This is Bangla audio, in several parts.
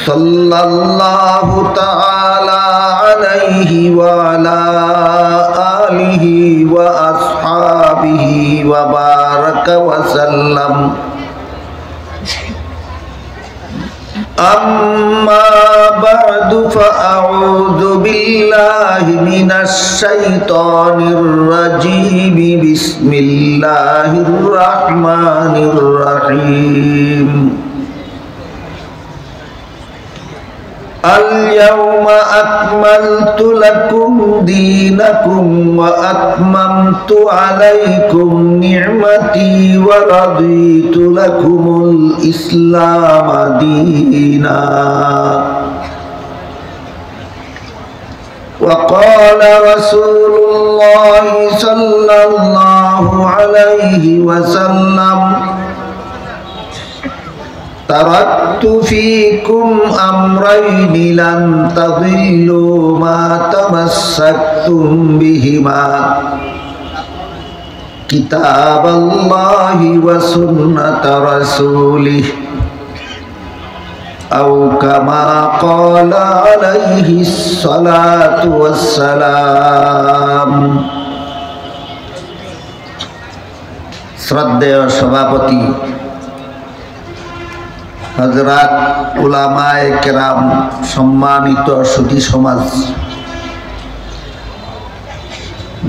সাল্লাল্লাহু তাআলা আলাইহি ওয়া আলা আলিহি ওয়া আসহাবিহি ওয়া বারাকা ওয়া সাল্লাম। أما بعد فأعوذ بالله من الشيطان الرجيم. بسم الله الرحمن الرحيم. اليوم أكملت لكم دينكم وأتممت عليكم نعمتي ورضيت لكم الإسلام دينا. وقال رسول الله صلى الله عليه وسلم: تركت فيكم أمرين لن تضلوا ما تمسكتم بهما كتاب الله وسنة رسوله أو كما قال عليه الصلاة والسلام. শ্রদ্ধেয় সভাপতি হযরত উলামায়ে কেরাম, সম্মানিত সুধী সমাজ,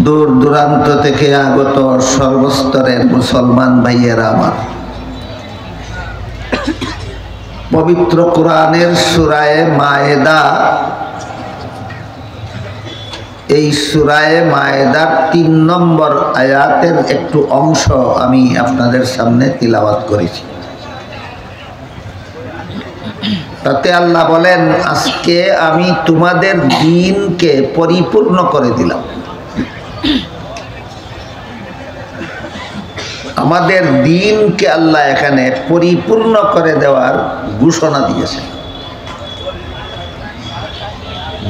দূর দূরান্ত থেকে আগত সর্বস্তরের মুসলমান ভাইয়েরা আমার, পবিত্র কোরআনের সূরায়ে মায়েদা, এই সূরায়ে মায়েদার ৩ নম্বর আয়াতের একটু অংশ আমি আপনাদের সামনে তিলাওয়াত করেছি। তাতে আল্লাহ বলেন, আজকে আমি তোমাদের দ্বীনকে পরিপূর্ণ করে দিলাম। আমাদের দ্বীনকে আল্লাহ এখানে পরিপূর্ণ করে দেওয়ার ঘোষণা দিয়েছে।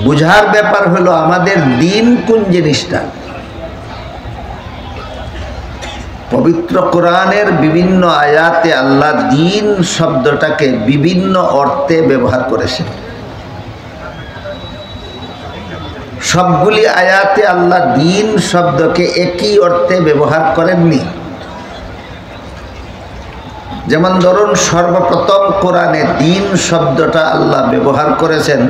বুঝার ব্যাপার হলো আমাদের দ্বীন কোন জিনিসটা। পবিত্র কোরআনের বিভিন্ন আয়াতে আল্লাহ দ্বীন শব্দটাকে বিভিন্ন অর্থে ব্যবহার করেছেন। সবগুলি আয়াতে আল্লাহ দ্বীন শব্দকে একই অর্থে ব্যবহার করেননি। যেমন ধরুন, সর্বপ্রথম কোরআনে দ্বীন শব্দটা আল্লাহ ব্যবহার করেছেন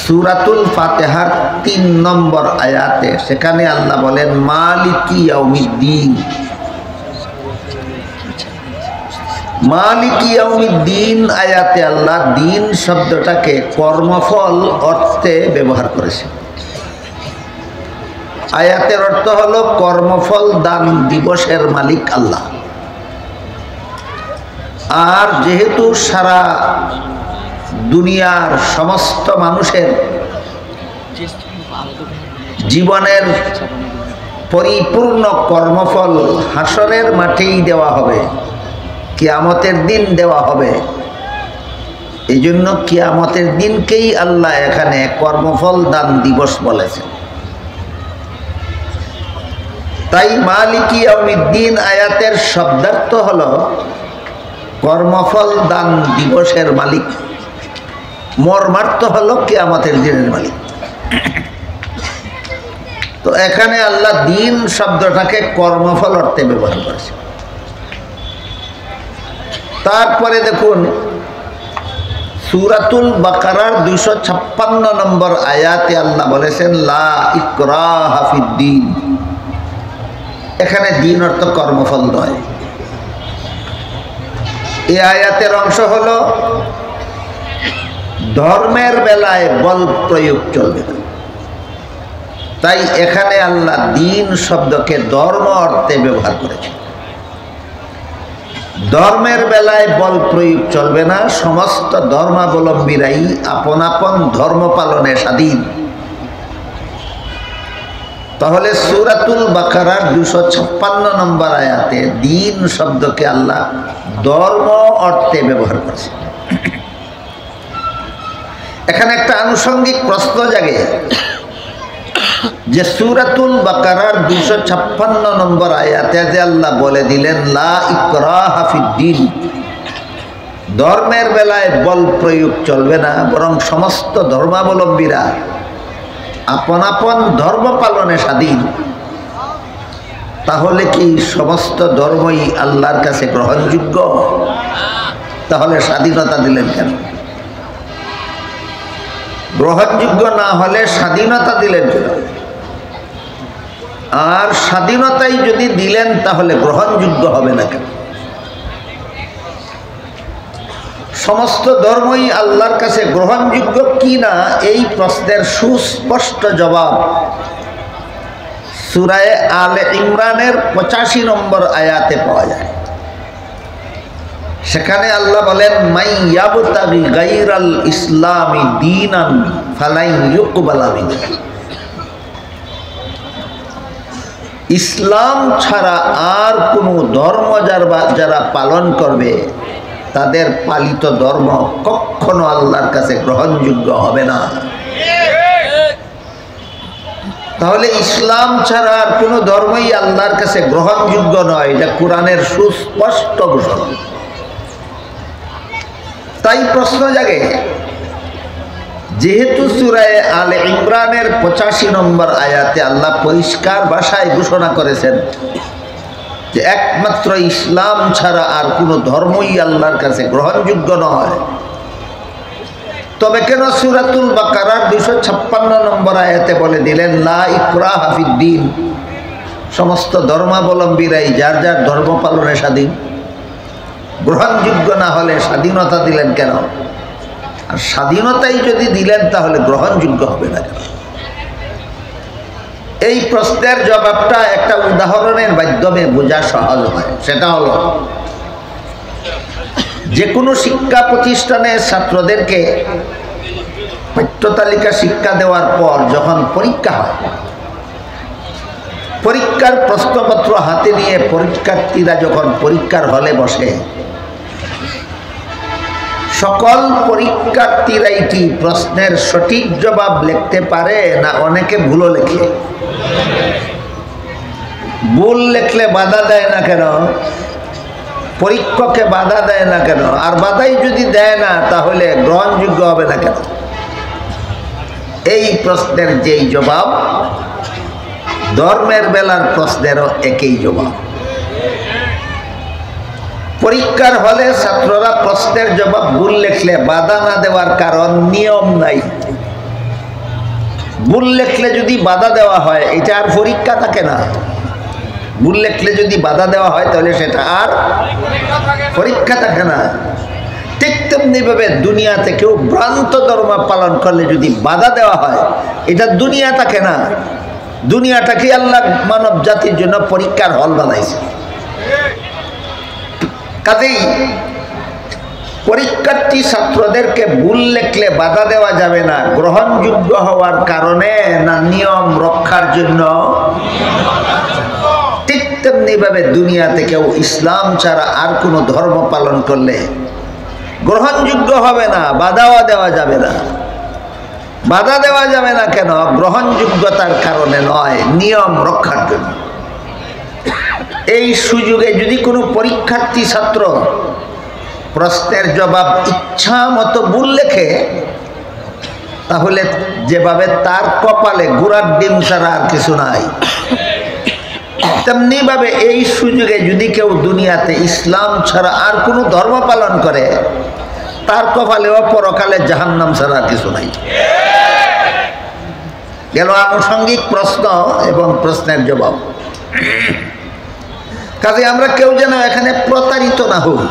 সূরাতুল ফাতিহার ৩ নম্বর আয়াতে। সেখানে আল্লাহ বলেন মালিকি ইয়াউমিদ্দিন। মালিকি ইয়াউমিদ্দিন আয়াতে আল্লাহ দ্বীন শব্দটাকে কর্মফল অর্থে ব্যবহার করেছেন। আয়াতের অর্থ হলো কর্মফল দান দিবসের মালিক আল্লাহ। আর যেহেতু সারা দুনিয়ার সমস্ত মানুষের জীবনের পরিপূর্ণ কর্মফল হাসরের মাঠেই দেওয়া হবে, কিয়ামতের দিন দেওয়া হবে, এই জন্য কিয়ামতের দিনকেই আল্লাহ এখানে কর্মফল দান দিবস বলেছেন। তাই মালিকি ইয়াউমিদ্দিন আয়াতের শব্দার্থ হলো কর্মফল দান দিবসের মালিক, মর্মার্থ হলো কিয়ামতের দিনের মালিক। তো এখানে আল্লাহ দ্বীন শব্দটাকে কর্মফল অর্থে ব্যবহার করেছে। তারপরে দেখুন, সূরাতুল বাকারার ২৫৬ নম্বর আয়াতে আল্লাহ বলেছেন লা ইকরাহা ফিদ্দীন। এখানে দ্বীন অর্থ কর্মফল নয়। এই আয়াতের অংশ হলো ধর্মের বেলায় বল প্রয়োগ চলবে না। তাই এখানে আল্লাহ দ্বীন শব্দকে ধর্ম অর্থে ব্যবহার করেছে। ধর্মের বেলায় বল প্রয়োগ চলবে না, সমস্ত ধর্মাবলম্বীরাই আপন আপন ধর্ম পালনে স্বাধীন। তাহলে সূরাতুল বাকারার ২৫৬ নম্বর আয়াতে দ্বীন শব্দকে আল্লাহ ধর্ম অর্থে ব্যবহার করেছে। এখানে একটা আনুষঙ্গিক প্রশ্ন জাগে যে সূরাতুল বাকারার ২৫৬ নম্বর আয়াতে যে আল্লাহ বলে দিলেন লা ইকরাহা ফিদ্দীন, ধর্মের বেলায় বল প্রয়োগ চলবে না, বরং সমস্ত ধর্মাবলম্বীরা আপন আপন ধর্ম পালনে স্বাধীন। তাহলে কি সমস্ত ধর্মই আল্লাহর কাছে গ্রহণযোগ্য? তাহলে স্বাধীনতা দিলেন কেন? গ্রহণযোগ্য না হলে স্বাধীনতা দিলেন কেন? আর স্বাধীনতাই যদি দিলেন তাহলে গ্রহণযোগ্য হবে না কেন? সমস্ত ধর্মই আল্লাহর কাছে গ্রহণযোগ্য কি না এই প্রশ্নের সুস্পষ্ট জবাব সূরা আলে ইমরানের 85 নম্বর আয়াতে পাওয়া যায়। সেখানে আল্লাহ বলেন, মাই ইয়াবতাগি গায়রাল ইসলামি দীনান ফালাই ইউকবালা মিনহু। ইসলাম ছাড়া আর কোনো ধর্ম যারা পালন করবে তাদের পালিত ধর্ম কখনো আল্লাহর কাছে গ্রহণযোগ্য হবে না। তাহলে ইসলাম ছাড়া আর কোনো ধর্মই আল্লাহর কাছে গ্রহণযোগ্য নয়, এটা কোরআনের সুস্পষ্ট ঘোষণা। তাই প্রশ্ন জাগে, যেহেতু সূরা আলে ইমরানের 85 নম্বর আয়াতে আল্লাহ পরিষ্কার ভাষায় ঘোষণা করেছেন যে একমাত্র ইসলাম ছাড়া আর কোনো ধর্মই আল্লাহর কাছে গ্রহণযোগ্য নয়, তবে কেন সূরাতুল বাকারার 256 নম্বর আয়াতে বলে দিলেন লা ইকরাহা ফিদ্দীন, সমস্ত ধর্মাবলম্বীরাই যার যার ধর্ম পালনে স্বাধীন? গ্রহণযোগ্য না হলে স্বাধীনতা দিলেন কেন? আর স্বাধীনতাই যদি দিলেন তাহলে গ্রহণযোগ্য হবে না কেন? এই প্রশ্নের জবাবটা একটা উদাহরণের মাধ্যমে বোঝা সহজ হয়। সেটা হলো, যে কোনো শিক্ষা প্রতিষ্ঠানে ছাত্রদেরকে পাঠ্যতালিকা শিক্ষা দেওয়ার পর যখন পরীক্ষা হয়, পরীক্ষার প্রশ্নপত্র হাতে নিয়ে পরীক্ষার্থীরা যখন পরীক্ষার হলে বসে, সকল পরীক্ষার্থীরাই কি প্রশ্নের সঠিক জবাব লিখতে পারে না অনেকে ভুলও লেখে? ভুল লিখলে বাধা দেয় না কেন? পরীক্ষককে বাধা দেয় না কেন? আর বাধাই যদি দেয় না তাহলে গ্রহণযোগ্য হবে না কেন? এই প্রশ্নের যেই জবাব, ধর্মের বেলার প্রশ্নেরও একই জবাব। পরীক্ষার হলে ছাত্ররা প্রশ্নের জবাব ভুল লিখলে বাধা না দেওয়ার কারণ নিয়ম নাই। ভুল লিখলে যদি বাধা দেওয়া হয় এটা আর পরীক্ষা থাকে না। ভুল লিখলে যদি বাধা দেওয়া হয় তাহলে সেটা আর পরীক্ষা থাকে না। ঠিক তেমনিভাবে দুনিয়াতে কেউ ভ্রান্ত ধর্ম পালন করলে যদি বাধা দেওয়া হয়, এটা দুনিয়া থাকে না। দুনিয়াটাকে আল্লাহ মানব জাতির জন্য পরীক্ষার হল বানাইছে। কাজেই পরীক্ষার্থী ছাত্রদেরকে ভুল লিখলে বাধা দেওয়া যাবে না, গ্রহণযোগ্য হওয়ার কারণে না নিয়ম রক্ষার জন্য? ঠিক তেমনিভাবে দুনিয়াতে কেউ ইসলাম ছাড়া আর কোনো ধর্ম পালন করলে গ্রহণযোগ্য হবে না, বাধাও দেওয়া যাবে না। বাধা দেওয়া যাবে না কেন? গ্রহণযোগ্যতার কারণে নয়, নিয়ম রক্ষার জন্য। এই সুযোগে যদি কোনো পরীক্ষার্থী ছাত্র প্রশ্নের জবাব ইচ্ছা মতো ভুল লেখে, তাহলে যেভাবে তার কপালে ঘোড়ার ডিম ছাড়া আর কিছু নাই, তেমনিভাবে এই সুযোগে যদি কেউ দুনিয়াতে ইসলাম ছাড়া আর কোনো ধর্ম পালন করে, তার কপালেও পরকালে জাহান্নাম ছাড়া আর কিছু নাই। গেল আনুষঙ্গিক প্রশ্ন এবং প্রশ্নের জবাব। কাজে আমরা কেউ যেন এখানে প্রতারিত না হই।